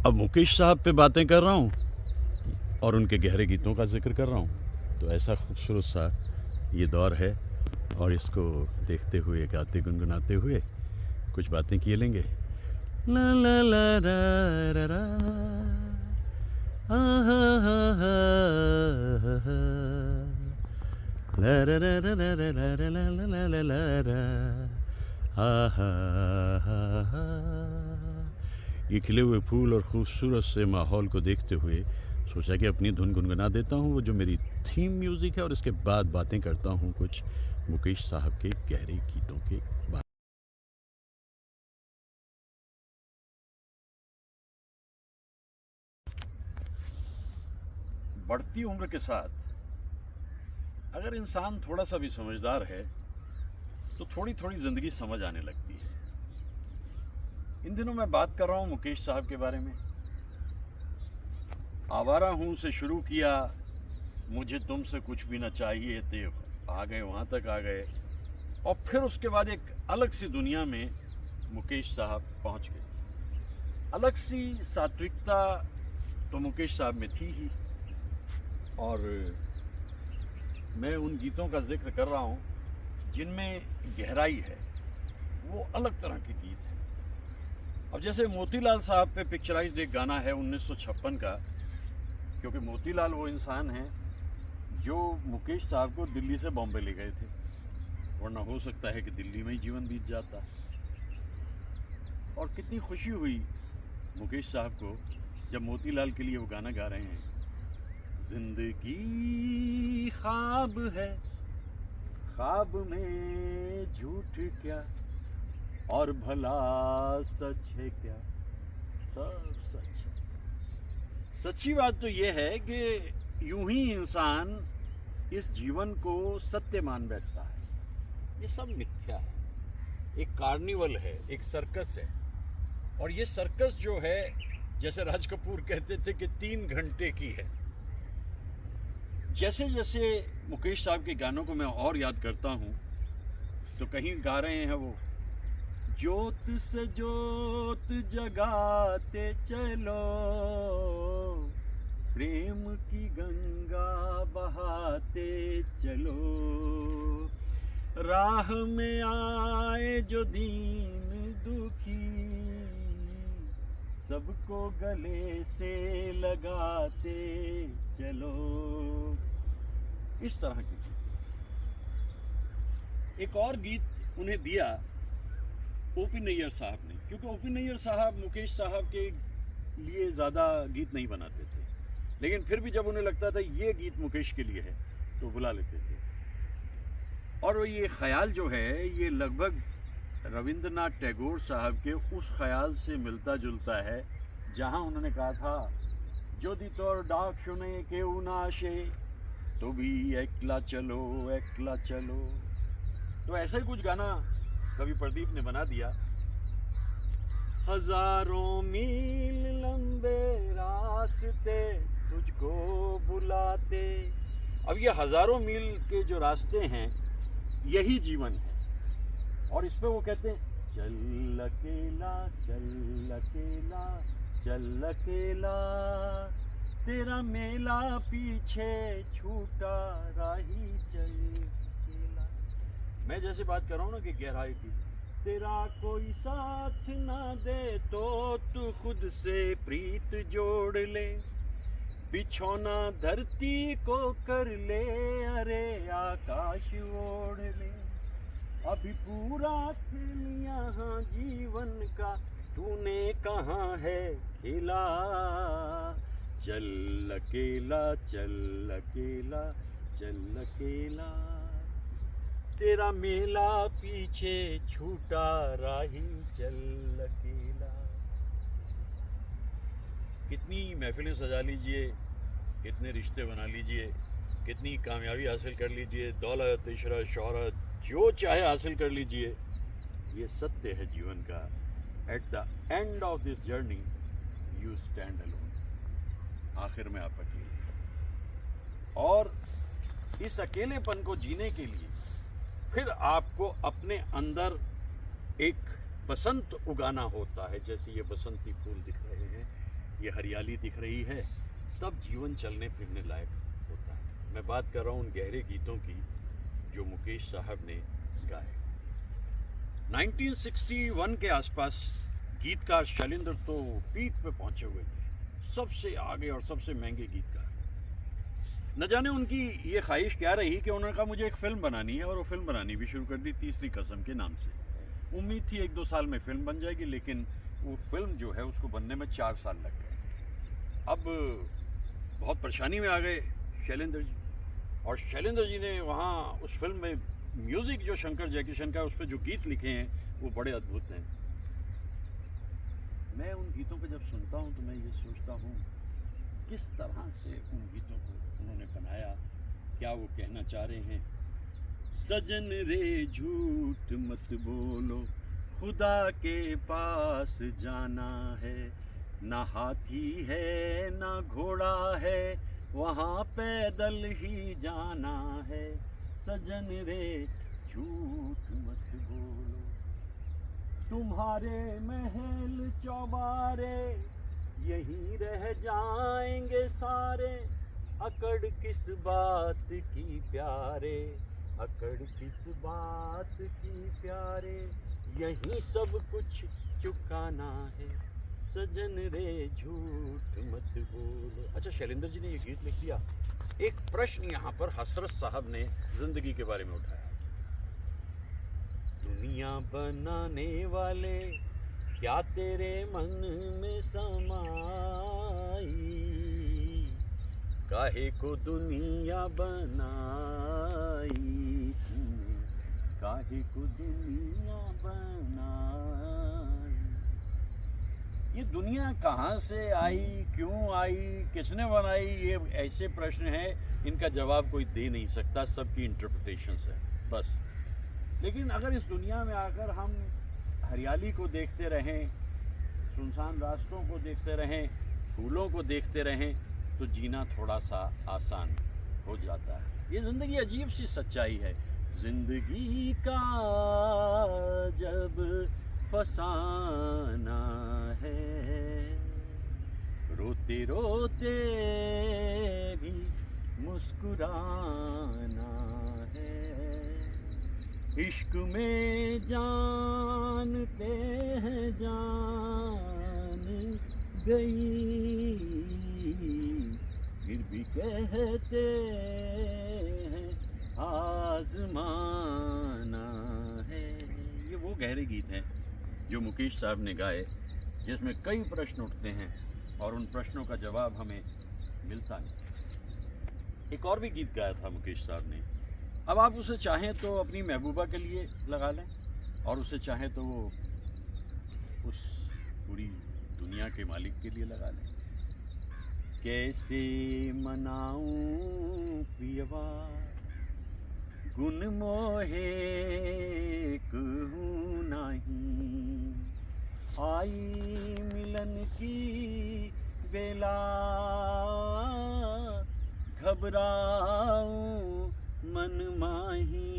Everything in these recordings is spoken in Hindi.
अब मुकेश साहब पे बातें कर रहा हूँ और उनके गहरे गीतों का जिक्र कर रहा हूँ, तो ऐसा खूबसूरत सा ये दौर है और इसको देखते हुए, गाते गुनगुनाते हुए कुछ बातें किए लेंगे। ला ला ला रा रा रा, आ हा हा हा हा हा, ला रा रा रा रा रा रा रा ला ला ला ला रा, आ हा हा हा। ये खिले हुए फूल और खूबसूरत से माहौल को देखते हुए सोचा कि अपनी धुन गुनगुना देता हूँ, वो जो मेरी थीम म्यूज़िक है, और इसके बाद बातें करता हूँ कुछ मुकेश साहब के गहरे गीतों के बारे। बढ़ती उम्र के साथ अगर इंसान थोड़ा सा भी समझदार है तो थोड़ी थोड़ी ज़िंदगी समझ आने लगती है। इन दिनों मैं बात कर रहा हूँ मुकेश साहब के बारे में। आवारा हूँ से शुरू किया, मुझे तुमसे कुछ भी न चाहिए थे, आ गए वहाँ तक आ गए, और फिर उसके बाद एक अलग सी दुनिया में मुकेश साहब पहुँच गए। अलग सी सात्विकता तो मुकेश साहब में थी ही, और मैं उन गीतों का जिक्र कर रहा हूँ जिनमें गहराई है, वो अलग तरह के गीत हैं। अब जैसे मोतीलाल साहब पे पिक्चराइज्ड एक गाना है 1956 का, क्योंकि मोतीलाल वो इंसान हैं जो मुकेश साहब को दिल्ली से बॉम्बे ले गए थे, वरना हो सकता है कि दिल्ली में ही जीवन बीत जाता। और कितनी खुशी हुई मुकेश साहब को जब मोतीलाल के लिए वो गाना गा रहे हैं, जिंदगी ख्वाब है, ख्वाब में झूठ क्या, और भला सच है क्या, सब सच है। सच्ची बात तो ये है कि यूं ही इंसान इस जीवन को सत्य मान बैठता है। ये सब मिथ्या है, एक कार्निवल है, एक सर्कस है। और ये सर्कस जो है, जैसे राज कपूर कहते थे कि 3 घंटे की है। जैसे जैसे मुकेश साहब के गानों को मैं और याद करता हूँ, तो कहीं गा रहे हैं वो, ज्योत से ज्योत जगाते चलो, प्रेम की गंगा बहाते चलो, राह में आए जो दीन दुखी, सबको गले से लगाते चलो। इस तरह की चीज़। एक और गीत उन्हें दिया ओपी नैयर साहब ने, क्योंकि ओपी नैयर साहब मुकेश साहब के लिए ज़्यादा गीत नहीं बनाते थे, लेकिन फिर भी जब उन्हें लगता था ये गीत मुकेश के लिए है तो बुला लेते थे। और ये ख्याल जो है, ये लगभग रविंद्रनाथ टैगोर साहब के उस ख्याल से मिलता जुलता है जहां उन्होंने कहा था, যদি তোর ডাক শুনে কেউ না আসে তবে একলা चलो একলা चलो। तो ऐसा ही कुछ गाना कवि प्रदीप ने बना दिया, हजारों मील लंबे रास्ते तुझको बुलाते। अब ये हजारों मील के जो रास्ते हैं यही जीवन है, और इस पे वो कहते हैं, चल अकेला चल अकेला चल अकेला, तेरा मेला पीछे छूटा राही चल अकेला। मैं जैसे बात कर रहा हूँ ना कि गहराई की, तेरा कोई साथ ना दे तो तू खुद से प्रीत जोड़ ले, बिछौना धरती को कर ले, अरे आकाश ओढ़ ले, अभी पूरा खेल यहाँ जीवन का तूने कहाँ है खेला, चल अकेला चल अकेला चल अकेला, तेरा मेला पीछे छूटा राही चल अकेला। कितनी महफिलें सजा लीजिए, कितने रिश्ते बना लीजिए, कितनी कामयाबी हासिल कर लीजिए, दौलत इशरत शोहरत जो चाहे हासिल कर लीजिए, ये सत्य है जीवन का। At the end of this journey you stand alone, आखिर में आप अकेले। और इस अकेलेपन को जीने के लिए फिर आपको अपने अंदर एक बसंत उगाना होता है, जैसे ये बसंती फूल दिख रहे हैं, ये हरियाली दिख रही है, तब जीवन चलने फिरने लायक होता है। मैं बात कर रहा हूँ उन गहरे गीतों की जो मुकेश साहब ने गाए। 1961 के आसपास गीतकार शैलेंद्र तो पीक पे पहुंचे हुए थे, सबसे आगे और सबसे महंगे गीतकार। न जाने उनकी ये ख्वाहिश क्या रही कि उन्होंने कहा मुझे एक फ़िल्म बनानी है, और वो फिल्म बनानी भी शुरू कर दी तीसरी कसम के नाम से। उम्मीद थी 1-2 साल में फ़िल्म बन जाएगी, लेकिन वो फिल्म जो है उसको बनने में 4 साल लग गए। अब बहुत परेशानी में आ गए शैलेंद्र जी, और शैलेंद्र जी ने वहाँ उस फिल्म में म्यूज़िक जो शंकर जयकिशन का, उस पर जो गीत लिखे हैं वो बड़े अद्भुत हैं। मैं उन गीतों को जब सुनता हूँ तो मैं ये सोचता हूँ किस तरह से उन गीतों को उन्होंने बनाया, क्या वो कहना चाह रहे हैं। सजन रे झूठ मत बोलो, खुदा के पास जाना है, ना हाथी है ना घोड़ा है, वहाँ पैदल ही जाना है। सजन रे झूठ मत बोलो, तुम्हारे महल चौबारे यहीं रह जाएंगे सारे, अकड़ किस बात की प्यारे, अकड़ किस बात की प्यारे, यहीं सब कुछ चुकाना है, सजन रे झूठ मत बोलो। अच्छा, शैलेंद्र जी ने ये गीत लिख दिया। एक प्रश्न यहाँ पर हसरत साहब ने जिंदगी के बारे में उठाया। दुनिया बनाने वाले क्या तेरे मन में समाई, काहे को दुनिया बनाई तूने, काहे को दुनिया बनाई। ये दुनिया कहाँ से आई, क्यों आई, किसने बनाई, ये ऐसे प्रश्न हैं, इनका जवाब कोई दे नहीं सकता, सबकी इंटरप्रिटेशंस है बस। लेकिन अगर इस दुनिया में आकर हम हरियाली को देखते रहें, सुनसान रास्तों को देखते रहें, फूलों को देखते रहें, तो जीना थोड़ा सा आसान हो जाता है। ये ज़िंदगी अजीब सी सच्चाई है। ज़िंदगी का जब फसाना है, रोते रोते भी मुस्कुराना है, इश्क में जानते हैं जान गई, फिर भी कहते हैं आजमाना है। ये वो गहरे गीत हैं जो मुकेश साहब ने गाए, जिसमें कई प्रश्न उठते हैं और उन प्रश्नों का जवाब हमें मिलता नहीं। एक और भी गीत गाया था मुकेश साहब ने। अब आप उसे चाहें तो अपनी महबूबा के लिए लगा लें, और उसे चाहें तो वो उस पूरी दुनिया के मालिक के लिए लगा लें। कैसे मनाऊं पियवा गुन मोहे कहूँ नहीं, आई मिलन की बेला घबराऊं मन माही,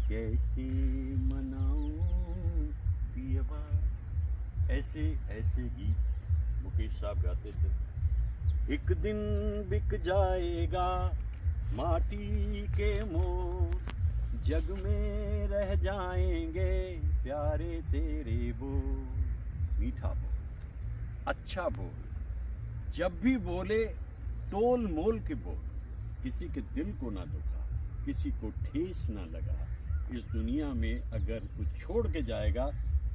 कैसे मनाऊं पियवा। ऐसे ऐसे गीत मुकेश साहब गाते थे। एक दिन बिक जाएगा माटी के मोर, जग में रह जाएंगे प्यारे तेरे बोल। मीठा बोल, अच्छा बोल, जब भी बोले तोल मोल के बोल, किसी के दिल को ना दुखा, किसी को ठेस ना लगा। इस दुनिया में अगर कुछ छोड़ के जाएगा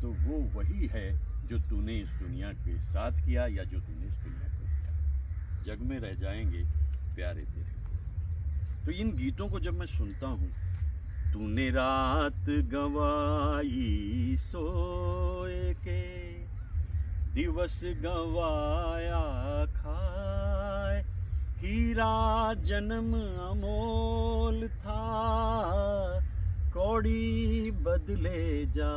तो वो वही है जो तूने इस दुनिया के साथ किया, या जो तूने इस दुनिया को किया। जग में रह जाएंगे प्यारे तेरे। तो इन गीतों को जब मैं सुनता हूँ, तूने रात गवाई सोए के, दिवस गवाया खाए, हीरा जन्म अमोल था, कौड़ी बदले जाए।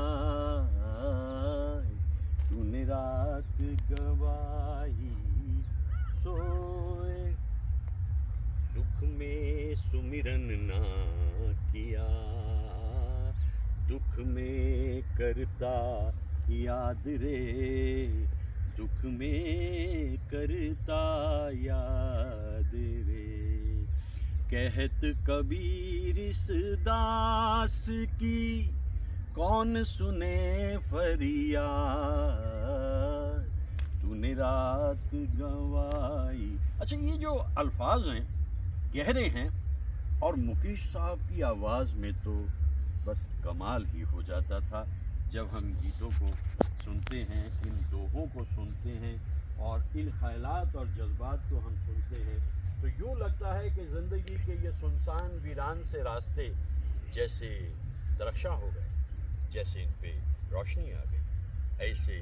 तूने रात गवाई सोए, सुख में सुमिरन ना किया, दुख में करता याद रे, दुख में करता याद रे। कहत कबीर इस दास की कौन सुने फरियाद, तूने रात गंवाई। अच्छा, ये जो अल्फाज हैं गहरे हैं, और मुकेश साहब की आवाज़ में तो बस कमाल ही हो जाता था। जब हम गीतों को सुनते हैं, इन दोहों को सुनते हैं और इन ख्यालात और जज्बात को हम सुनते हैं, तो यूँ लगता है कि ज़िंदगी के ये सुनसान वीरान से रास्ते जैसे दरख्शां हो गए, जैसे इन पे रोशनी आ गई। ऐसे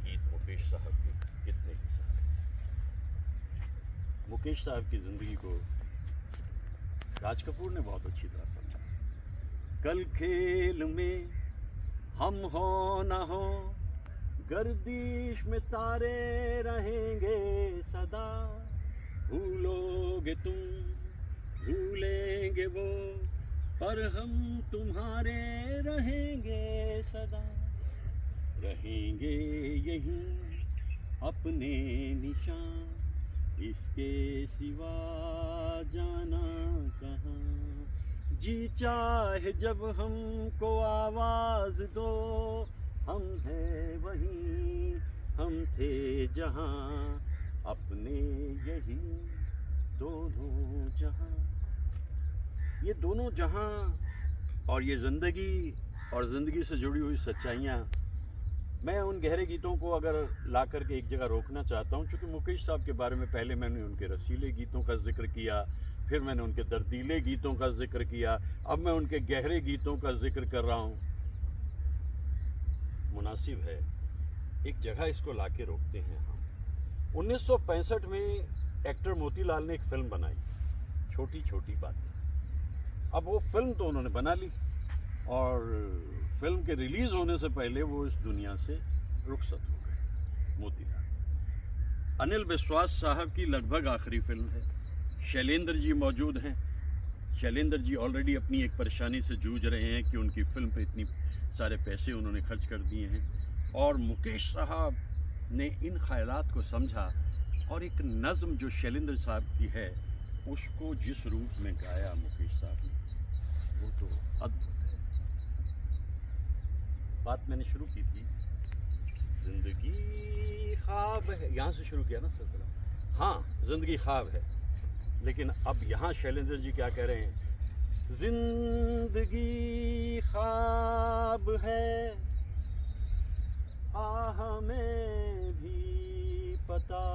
गीत मुकेश साहब के कितने ही सारे। मुकेश साहब की ज़िंदगी को राज कपूर ने बहुत अच्छी तरह समझा। कल खेल में हम हो ना हो, गर्दिश में तारे रहेंगे सदा। भूलोगे तुम, भूलेंगे वो, पर हम तुम्हारे रहेंगे सदा। रहेंगे यहीं अपने निशान, इसके सिवा जाना कहाँ। जी चाहे जब हमको आवाज़ दो, हम हैं वहीं, हम थे जहाँ, अपने यही दोनों जहाँ। ये दोनों जहाँ और ये ज़िंदगी और ज़िंदगी से जुड़ी हुई सच्चाइयाँ, मैं उन गहरे गीतों को अगर ला करके एक जगह रोकना चाहता हूँ, क्योंकि मुकेश साहब के बारे में पहले मैंने उनके रसीले गीतों का जिक्र किया, फिर मैंने उनके दर्दीले गीतों का जिक्र किया, अब मैं उनके गहरे गीतों का जिक्र कर रहा हूँ। मुनासिब है एक जगह इसको ला के रोकते हैं हम। 1965 में एक्टर मोतीलाल ने एक फिल्म बनाई, छोटी छोटी बातें। अब वो फिल्म तो उन्होंने बना ली और फिल्म के रिलीज़ होने से पहले वो इस दुनिया से रुखसत हो गए मोतीलाल। अनिल विश्वास साहब की लगभग आखिरी फिल्म है। शैलेंद्र जी मौजूद हैं। शैलेंद्र जी ऑलरेडी अपनी एक परेशानी से जूझ रहे हैं कि उनकी फिल्म पे इतनी सारे पैसे उन्होंने खर्च कर दिए हैं, और मुकेश साहब ने इन ख्यालात को समझा और एक नज़्म जो शैलेंद्र साहब की है उसको जिस रूप में गाया मुकेश साहब ने, वो तो अद्भुत है। बात मैंने शुरू की थी, जिंदगी ख्वाब है, यहाँ से शुरू किया ना सिलसिला। हाँ, जिंदगी ख्वाब है, लेकिन अब यहाँ शैलेंद्र जी क्या कह रहे हैं? जिंदगी ख्वाब है, हमें भी पता,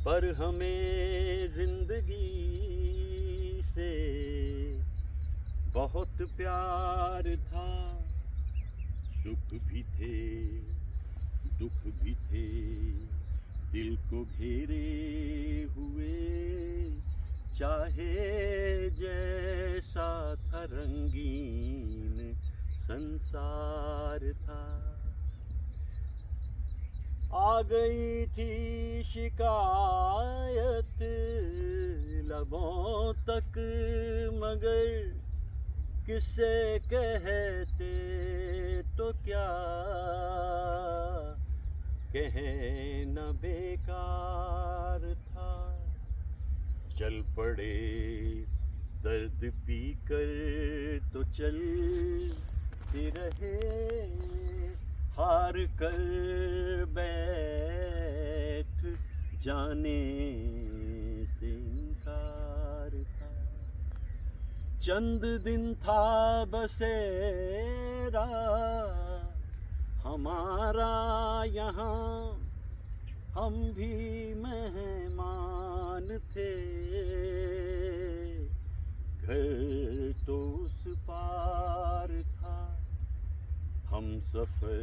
पर हमें जिंदगी से बहुत प्यार था। सुख भी थे, दुख भी थे, दिल को घेरे हुए, चाहे जैसा था रंगीन संसार था। आ गई थी शिकायत लबों तक, मगर किससे कहते तो क्या, कहना बेकार था। चल पड़े दर्द पीकर तो चलते रहे, हार कर बैठ जाने से इनकार था। चंद दिन था बसेरा हमारा यहाँ, हम भी मेहमान थे, घर तो उस पार था। हम सफ़र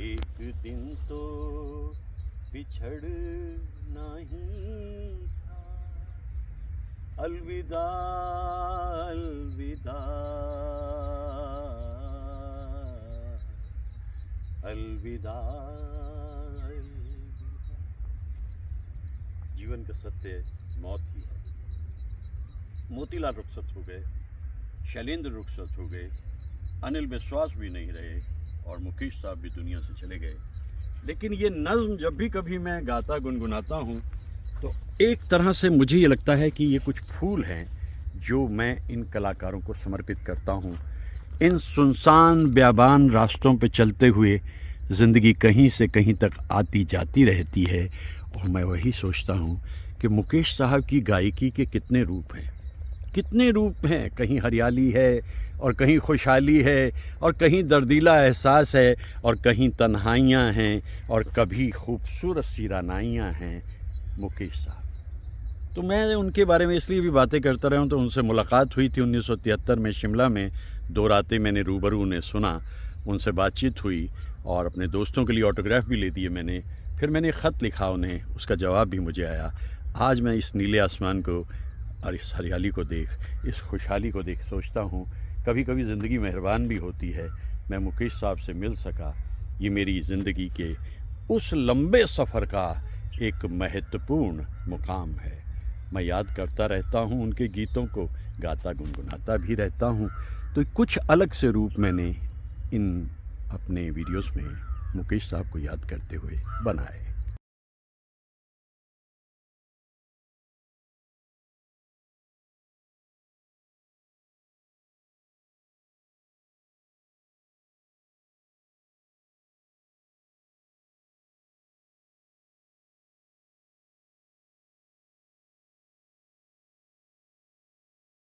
एक दिन तो बिछड़ना ही था। अलविदा अलविदा अलविदा। जीवन का सत्य मौत ही है। मोतीलाल रुखसत हो गए, शैलेंद्र रुखसत हो गए, अनिल विश्वास भी नहीं रहे और मुकेश साहब भी दुनिया से चले गए। लेकिन ये नज़्म जब भी कभी मैं गाता गुनगुनाता हूँ तो एक तरह से मुझे ये लगता है कि ये कुछ फूल हैं जो मैं इन कलाकारों को समर्पित करता हूँ। इन सुनसान ब्याबान रास्तों पे चलते हुए ज़िंदगी कहीं से कहीं तक आती जाती रहती है, और मैं वही सोचता हूँ कि मुकेश साहब की गायकी के कितने रूप हैं, कितने रूप हैं। कहीं हरियाली है और कहीं खुशहाली है और कहीं दर्दीला एहसास है और कहीं तन्हाइयाँ हैं और कभी खूबसूरत सी रानाइयाँ हैं मुकेश साहब। तो मैं उनके बारे में इसलिए भी बातें करता रहा हूँ, तो उनसे मुलाकात हुई थी 1973 में शिमला में। 2 रातें मैंने रूबरू उन्हें सुना, उनसे बातचीत हुई और अपने दोस्तों के लिए ऑटोग्राफ भी ले दिए मैंने। फिर मैंने ख़त लिखा उन्हें, उसका जवाब भी मुझे आया। आज मैं इस नीले आसमान को और इस हरियाली को देख, इस खुशहाली को देख सोचता हूँ कभी कभी ज़िंदगी मेहरबान भी होती है। मैं मुकेश साहब से मिल सका, ये मेरी ज़िंदगी के उस लंबे सफ़र का एक महत्वपूर्ण मुकाम है। मैं याद करता रहता हूँ उनके गीतों को, गाता गुनगुनाता भी रहता हूँ। तो कुछ अलग से रूप मैंने इन अपने वीडियोस में मुकेश साहब को याद करते हुए बनाए।